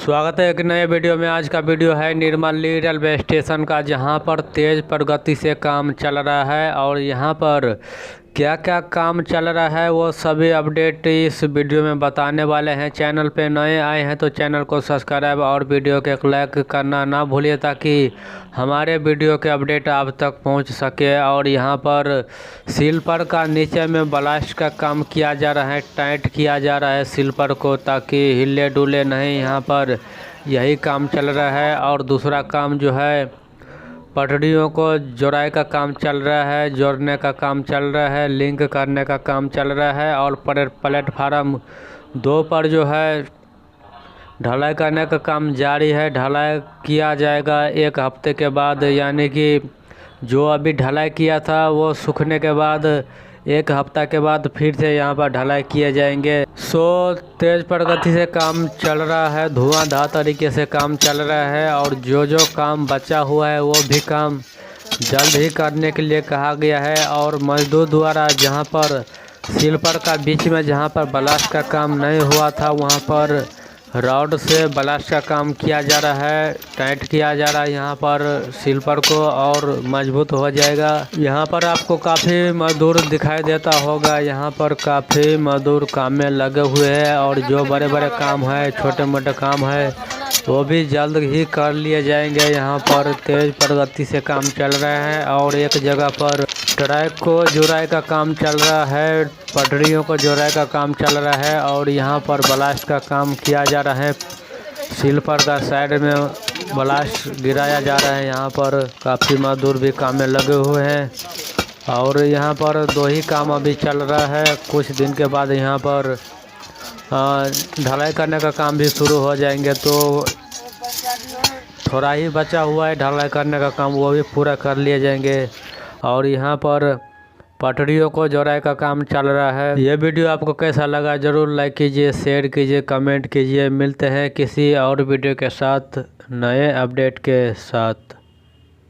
स्वागत है एक नए वीडियो में। आज का वीडियो है निर्मली रेलवे स्टेशन का, जहां पर तेज़ प्रगति से काम चल रहा है और यहां पर क्या क्या काम चल रहा है वो सभी अपडेट इस वीडियो में बताने वाले हैं। चैनल पे नए आए हैं तो चैनल को सब्सक्राइब और वीडियो के लाइक करना ना भूलिए, ताकि हमारे वीडियो के अपडेट आप तक पहुंच सके। और यहां पर स्लीपर का नीचे में ब्लास्ट का काम किया जा रहा है, टाइट किया जा रहा है स्लीपर को, ताकि हिले डुले नहीं। यहां पर यही काम चल रहा है। और दूसरा काम जो है, पटरियों को जोड़ाई का काम चल रहा है, जोड़ने का काम चल रहा है, लिंक करने का काम चल रहा है। और प्लेटफार्म 2 पर जो है ढलाई करने का काम जारी है। ढलाई किया जाएगा 1 हफ्ते के बाद, यानी कि जो अभी ढलाई किया था वो सूखने के बाद 1 हफ्ता के बाद फिर से यहाँ पर ढलाई किए जाएंगे। तेज़ प्रगति से काम चल रहा है, धुआंधार तरीके से काम चल रहा है। और जो काम बचा हुआ है वो भी काम जल्द ही करने के लिए कहा गया है। और मजदूर द्वारा जहाँ पर स्लीपर का बीच में जहाँ पर ब्लास्ट का काम नहीं हुआ था, वहाँ पर रॉड से ब्लास्ट का काम किया जा रहा है, टाइट किया जा रहा है यहाँ पर स्लीपर को, और मजबूत हो जाएगा। यहाँ पर आपको काफ़ी मजदूर दिखाई देता होगा। यहाँ पर काफ़ी मजदूर काम में लगे हुए हैं। और जो बड़े बड़े काम है, छोटे मोटे काम है, वो भी जल्द ही कर लिए जाएंगे। यहाँ पर तेज़ प्रगति से काम चल रहा है। और एक जगह पर ट्रैक को जोड़ाई का काम चल रहा है, पटरियों को जोड़ाई का काम चल रहा है। और यहाँ पर ब्लास्ट का काम किया जा रहा है, स्लीपर का साइड में ब्लास्ट गिराया जा रहा है। यहाँ पर काफ़ी मजदूर भी काम में लगे हुए हैं। और यहाँ पर 2 ही काम अभी चल रहा है। कुछ दिन के बाद यहाँ पर ढलाई करने का काम भी शुरू हो जाएंगे। तो थोड़ा ही बचा हुआ है ढलाई करने का काम, वो भी पूरा कर लिए जाएंगे। और यहाँ पर पटरियों को जोड़ाई का काम चल रहा है। ये वीडियो आपको कैसा लगा ज़रूर लाइक कीजिए, शेयर कीजिए, कमेंट कीजिए। मिलते हैं किसी और वीडियो के साथ, नए अपडेट के साथ।